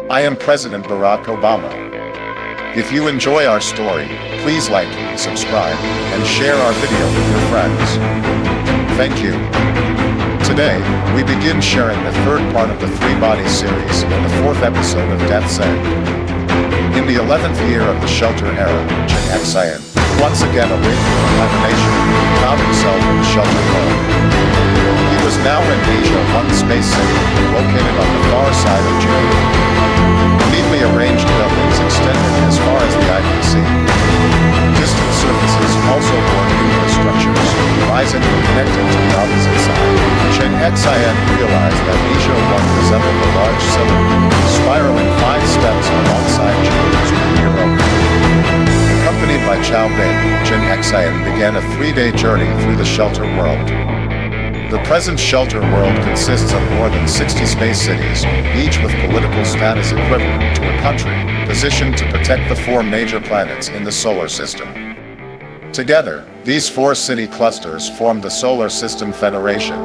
I am President Barack Obama. If you enjoy our story, please like, subscribe, and share our video with your friends. Thank you. Today, we begin sharing the third part of the Three-Body series and the fourth episode of Death's End. In the 11th year of the Shelter era, Chen Xian, once again awakened from hibernation, found himself in the Shelter world. He was now in Asia 1 space city, located on the far side of Jupiter. Neatly arranged buildings extended as far as the eye could see. Distant surfaces also bore numerous structures, rising and connecting to the opposite side. Chen Xian realized that Asia 1 resembled a large cylinder, spiraling 5 steps alongside Jupiter's premier orbit. Accompanied by Chao Bin, Chen Xian began a 3-day journey through the Shelter world. The present Shelter world consists of more than 60 space cities, each with political status equivalent to a country, positioned to protect the 4 major planets in the solar system. Together, these 4 city clusters formed the Solar System Federation.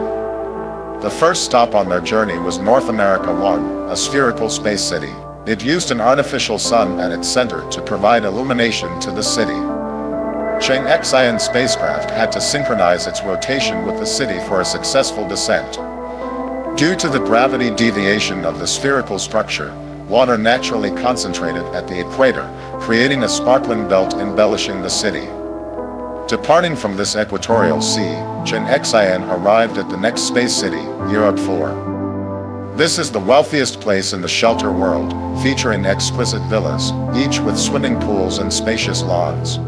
The first stop on their journey was North America 1, a spherical space city. It used an artificial sun at its center to provide illumination to the city. Chen Xian's spacecraft had to synchronize its rotation with the city for a successful descent. Due to the gravity deviation of the spherical structure, water naturally concentrated at the equator, creating a sparkling belt embellishing the city. Departing from this equatorial sea, Chen Xian arrived at the next space city, Europe 4. This is the wealthiest place in the Shelter world, featuring exquisite villas, each with swimming pools and spacious lawns.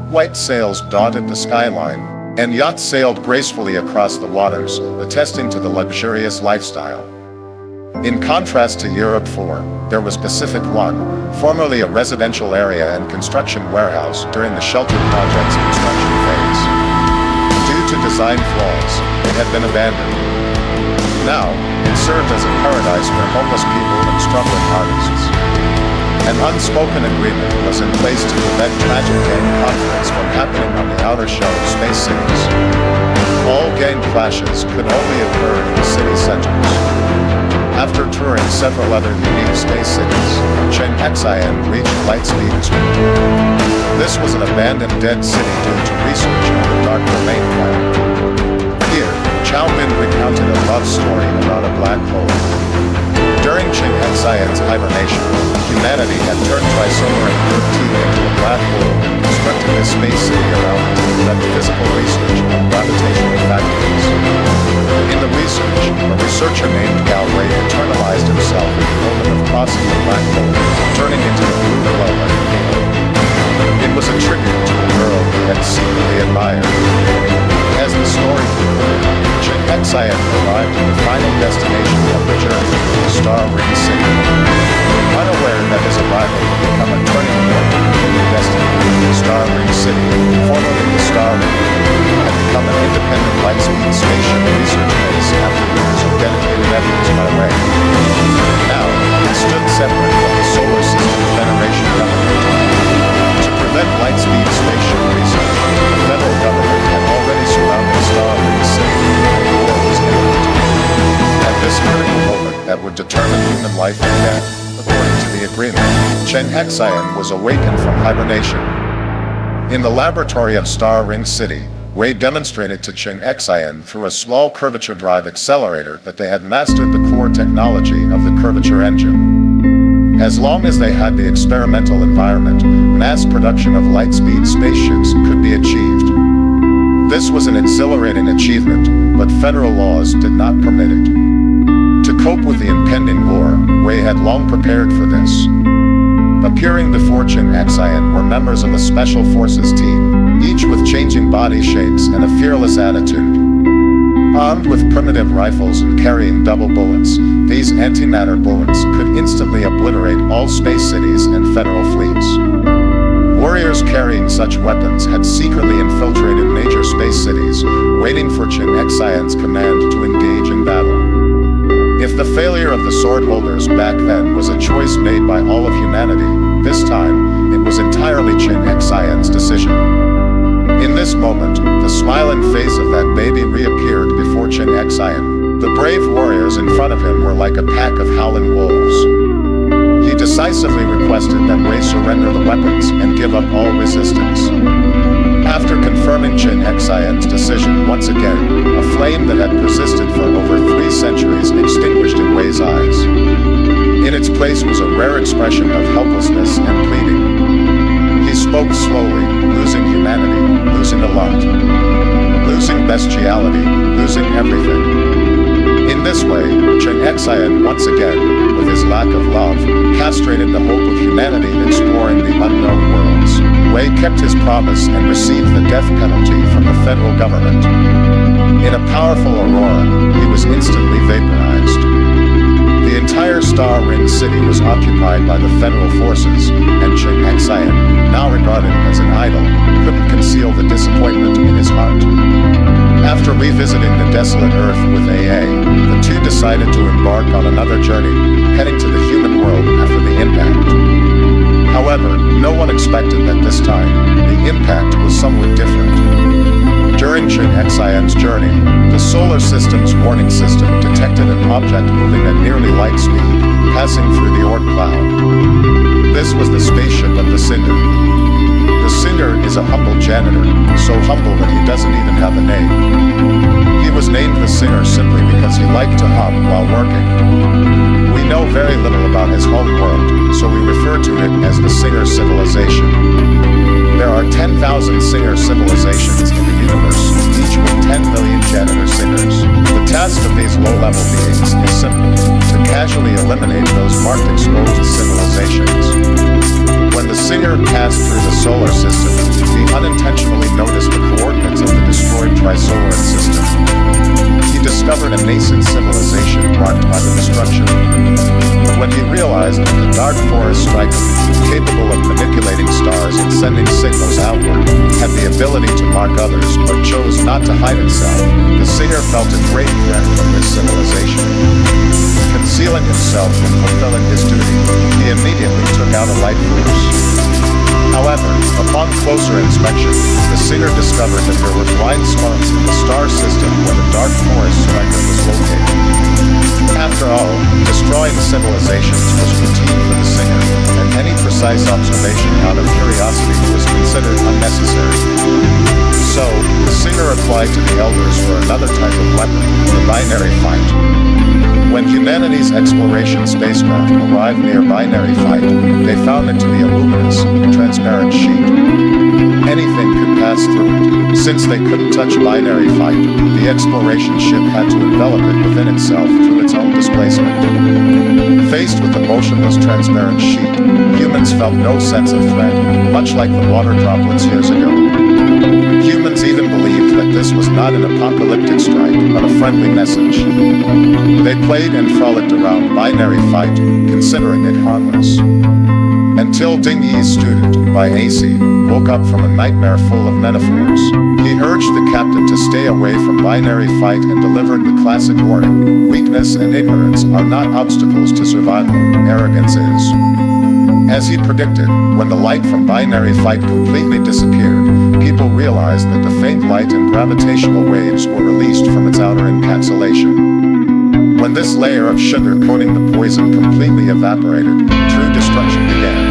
White sails dotted the skyline, and yachts sailed gracefully across the waters, attesting to the luxurious lifestyle. In contrast to Europe 4, there was Pacific 1, formerly a residential area and construction warehouse during the Shelter project's construction phase. Due to design flaws, it had been abandoned. Now, it served as a paradise for homeless people and struggling artists. An unspoken agreement was in place to prevent tragic gang conflicts from happening on the outer shell of space cities. All gang clashes could only occur in the city centers. After touring several other unique space cities, Chen Xian reached Lightspeed 2. This was an abandoned dead city due to research on the Dark Domain planet. Here, Chao Bin recounted a love story about a black hole. During Chen Xian's hibernation, humanity had turned Trisolar 13 into a black hole and constructed a space city around it to conduct physical research on gravitational factors. In the research, a researcher named Gao Wei internalized himself in the moment of crossing the black hole, turning into a blue glow like a halo. It was a tribute to the girl he had secretly admired. As the story concluded, Chen Xian arrived at the final destination of the journey, the Star Ring City. Unaware that his arrival would become a turning point in the destiny, the Star Ring City, formerly the Star Ring, had become an independent Lightspeed spaceship research base after years of dedicated efforts by Wei. Now, it stood separate from the Solar System Federation government. To prevent Lightspeed spaceship research, the federal government had already surrounded Star Ring City, and the war was imminent. At this critical moment that would determine human life and death, according to the agreement, Chen Xian was awakened from hibernation. In the laboratory of Star Ring City, Wei demonstrated to Chen Xian through a small curvature drive accelerator that they had mastered the core technology of the curvature engine. As long as they had the experimental environment, mass production of Lightspeed spaceships could be achieved. This was an exhilarating achievement, but federal laws did not permit it. To cope with the impending war, Wei had long prepared for this. Appearing before Chen Xian were members of a special forces team, each with changing body shapes and a fearless attitude. Armed with primitive rifles and carrying double bullets, these antimatter bullets could instantly obliterate all space cities and federal fleets. Warriors carrying such weapons had secretly infiltrated major space cities, waiting for Chen Xian's command to engage in battle. If the failure of the sword holders back then was a choice made by all of humanity, this time, it was entirely Chen Xian's decision. In this moment, the smiling face of that baby reappeared before Chen Xian. The brave warriors in front of him were like a pack of howling wolves. decisively requested that Wei surrender the weapons and give up all resistance. After confirming Chen Xian's decision once again, a flame that had persisted for over 3 centuries extinguished in Wei's eyes. In its place was a rare expression of helplessness and pleading. He spoke slowly, losing humanity, losing a lot. Losing bestiality, losing everything. In this way, Chen Xian once again, with his lack of love, castrated the hope of humanity exploring the unknown worlds. Wei kept his promise and received the death penalty from the federal government. In a powerful aurora, he was instantly vaporized. The entire Star Ring city was occupied by the federal forces, and Chen Xian, now regarded as an idol, couldn't conceal the disappointment in his heart. After revisiting the desolate Earth with AA, the two decided to embark on another journey, heading to the human world after the impact. However, no one expected that this time, the impact was somewhat different. During Chen Xian's journey, the solar system's warning system detected an object moving at nearly light speed, passing through the Oort cloud. This was the spaceship of the Cinder. The Cinder is a humble janitor, so humble that he doesn't even have a name. He was named the Singer simply because he liked to hum while working. We know very little about his home world, so we refer to it as the Singer civilization. There are 10,000 Singer civilizations in the universe, each with 10 million janitor Singers. The task of these low-level beings is simple: to casually eliminate those marked exposed civilizations. When the Singer passed through the solar system, he unintentionally noticed the coordinates of the destroyed Trisolaran system. He discovered a nascent civilization marked by the destruction. When he realized that the dark forest striker, capable of manipulating stars and sending signals outward, had the ability to mark others but chose not to hide itself, the Singer felt a great threat from this civilization. Concealing himself and fulfilling his duty, he immediately took out a light force. However, upon closer inspection, the Singer discovered that there were blind spots in the star system where the dark forest striker was located. After all, destroying civilizations was routine for the Singer, and any precise observation out of curiosity was considered unnecessary. So, the Singer applied to the Elders for another type of weapon, the binary fight. When humanity's exploration spacecraft arrived near Binary Fight, they found it to be a luminous, transparent sheet. Anything could pass through it. Since they couldn't touch Binary Fight, the exploration ship had to envelop it within itself through its own displacement. Faced with the motionless, transparent sheet, humans felt no sense of threat, much like the water droplets years ago. Humans even believed that this was not an apocalyptic strike, but a friendly message. They played and frolicked around Binary Fight, considering it harmless. Until Ding Yi's student, Bai AC, woke up from a nightmare full of metaphors. He urged the captain to stay away from Binary Fight and delivered the classic warning: weakness and ignorance are not obstacles to survival, arrogance is. As he predicted, when the light from Binary Fight completely disappeared, people realized that the faint light and gravitational waves were released from its outer encapsulation. When this layer of sugar coating the poison completely evaporated, true destruction began.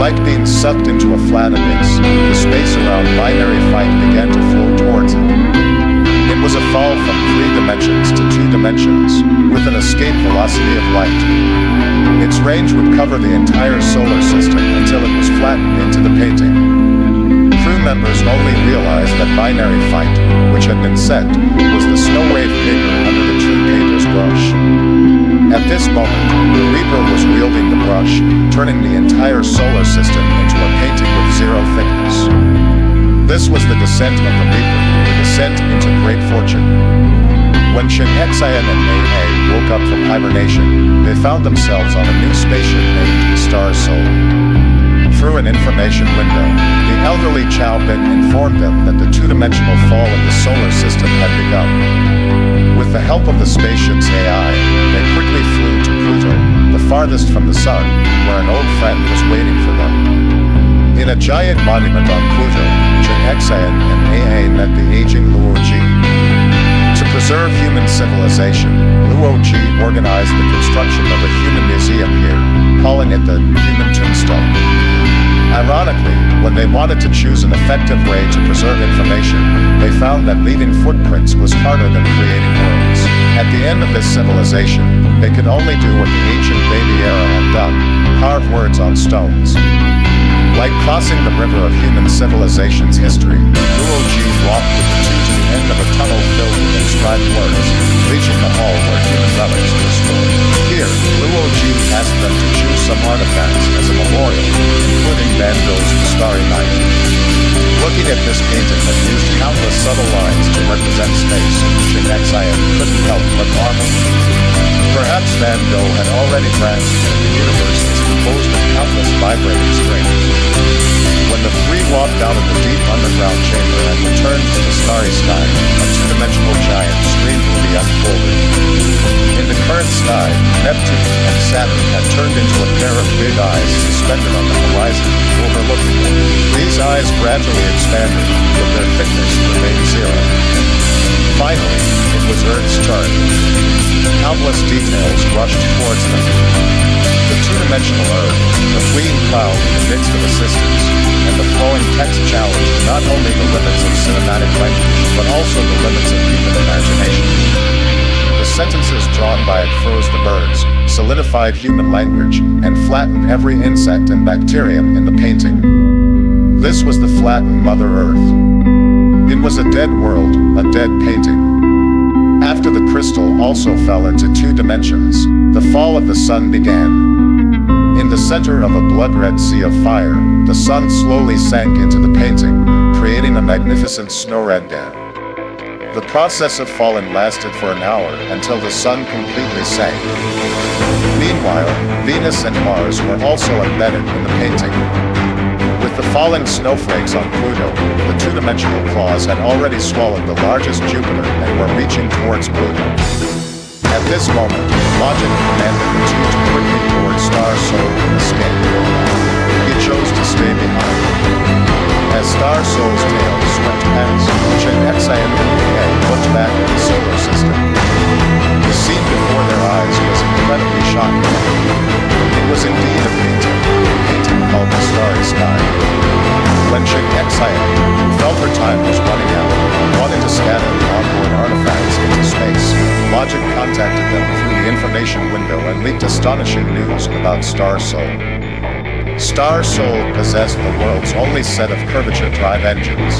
Like being sucked into a flat abyss, the space around Binary Fight began to flow towards it. It was a fall from 3 dimensions to 2 dimensions, with an escape velocity of light. Its range would cover the entire solar system until it was flattened into the painting. Crew members only realized that Binary Fight, which had been sent, was the snow wave paper under the true painter's brush. At this moment, the Reaper was wielding the brush, turning the entire solar system into a painting with 0 thickness. This was the descent of the Reaper, the descent into great fortune. When Chen Xian and AA woke up from hibernation, they found themselves on a new spaceship named Star Soul. Through an information window, the elderly Chao Bin informed them that the 2-dimensional fall of the solar system had begun. With the help of the spaceship's AI, they quickly flew to Pluto, the farthest from the sun, where an old friend was waiting for them. In a giant monument on Pluto, Chen Xian and AA met the aging Luo Ji. To preserve human civilization, Luo Ji organized the construction of a human museum here, calling calling it the human tombstone. Ironically, when they wanted to choose an effective way to preserve information, they found that leaving footprints was harder than creating worlds. At the end of this civilization, they could only do what the ancient Baby Era had done: carve words on stones. Like crossing the river of human civilization's history, Luo Ji walked with the two to the end of a tunnel filled with inscribed words, reaching the hall where human relics were stored. Here, Luo Ji asked them to choose some artifacts as a memorial, including Van Gogh's The Starry Night. Looking at this painting that used countless subtle lines to represent space, Chen Xian couldn't help but marvel. Perhaps Van Gogh had already grasped that the universe is composed of countless vibrating strings. When the three walked out of the deep underground chamber and returned to the starry sky, a two-dimensional giant streamed to be unfolded. In the current sky, Neptune and Saturn had turned into a pair of big eyes suspended on the horizon, overlooking them. These eyes gradually expanded, but their thickness remained zero. Finally, it was Earth's turn. Countless details rushed towards them. The two-dimensional Earth, the fleeing cloud in the midst of assistance, and the flowing text challenged not only the limits of cinematic language, but also the limits of human imagination. The sentences drawn by it froze the birds, solidified human language, and flattened every insect and bacterium in the painting. This was the flattened Mother Earth. It was a dead world, a dead painting. After the crystal also fell into two dimensions, the fall of the sun began. In the center of a blood-red sea of fire, the sun slowly sank into the painting, creating a magnificent snow-red dam. The process of falling lasted for an hour until the sun completely sank. Meanwhile, Venus and Mars were also embedded in the painting. With the falling snowflakes on Pluto, the two-dimensional claws had already swallowed the largest Jupiter and were reaching towards Pluto. At this moment, Logic commanded the two to quickly board Star Soul and escape. He chose to stay behind. As Star Soul's tail swept past, Chen Xian and Liang looked back at the solar system. The scene before their eyes was incredibly shocking. It was indeed a painting called The Starry Sky. When Chen Xian, who felt her time was running out, wanted to scatter the onboard artifacts into space, Logic contacted them through the information window and leaked astonishing news about Star Soul. Star Soul possessed the world's only set of curvature drive engines.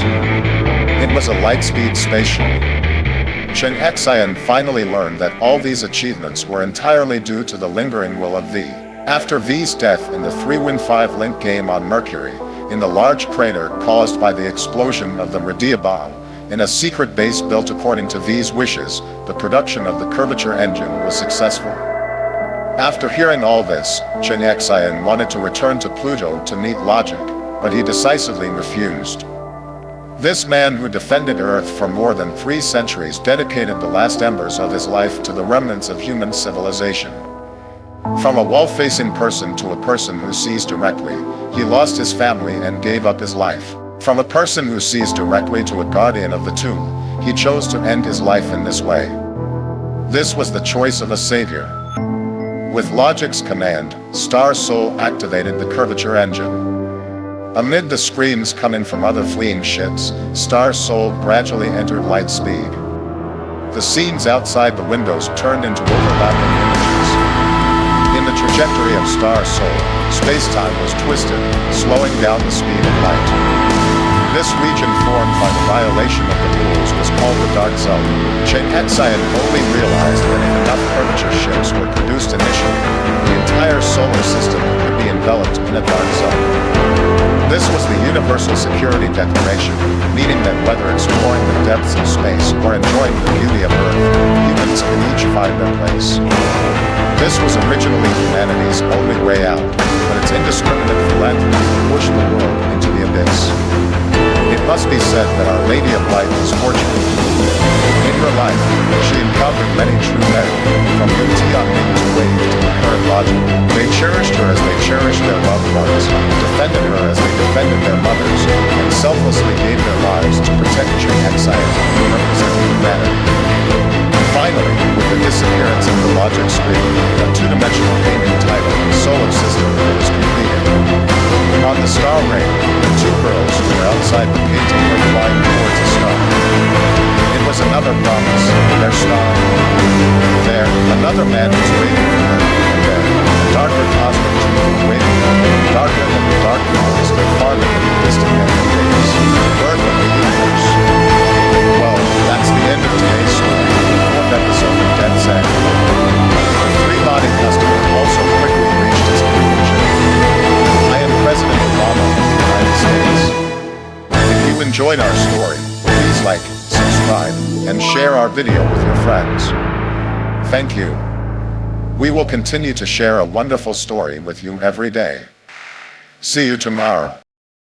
It was a lightspeed spaceship. Chen Xian finally learned that all these achievements were entirely due to the lingering will of V. After V's death in the 3-Win-5 Link game on Mercury, in the large crater caused by the explosion of the Radia bomb, in a secret base built according to V's wishes, the production of the curvature engine was successful. After hearing all this, Chen Xian wanted to return to Pluto to meet Logic, but he decisively refused. This man who defended Earth for more than 3 centuries dedicated the last embers of his life to the remnants of human civilization. From a wall-facing person to a person who sees directly, he lost his family and gave up his life. From a person who sees directly to a guardian of the tomb, he chose to end his life in this way. This was the choice of a savior. With Logic's command, Star Soul activated the curvature engine. Amid the screams coming from other fleeing ships, Star Soul gradually entered light speed. The scenes outside the windows turned into overlapping images. In the trajectory of Star Soul, space-time was twisted, slowing down the speed of light. This region formed by the violation of the rules was called the Dark Zone. Chen Xian only realized that if enough curvature ships were produced initially, the entire solar system could be enveloped in a dark zone. This was the Universal Security Declaration, meaning that whether exploring the depths of space or enjoying the beauty of Earth, humans can each find their place. This was originally humanity's only way out, but its indiscriminate philanthropy pushed the world into the abyss. It must be said that Our Lady of Light was fortunate. In her life, she encountered many true men, from Yu Tianming to Wei to the current Logic. They cherished her as they cherished their loved ones, defended her as they defended their mothers, and selflessly gave their lives to protect Chen Xian, who represented humanity. Finally, with the disappearance of the Logic screen, a two-dimensional painting titled Solar System star rain, the two girls who were outside the painting were flying towards a star. It was another promise, their star. There, another man was waiting for them, and there, a darker cosmic truth waiting for them, darker than the dark forest, and farther than the distant heavenly days, birth of the universe. Well, that's the end of today's story, the fourth episode of Dead Set. The three-body customer also quickly reached his conclusion. I am President Obama of the United States. If you enjoyed our story, please like, subscribe, and share our video with your friends. Thank you. We will continue to share a wonderful story with you every day. See you tomorrow.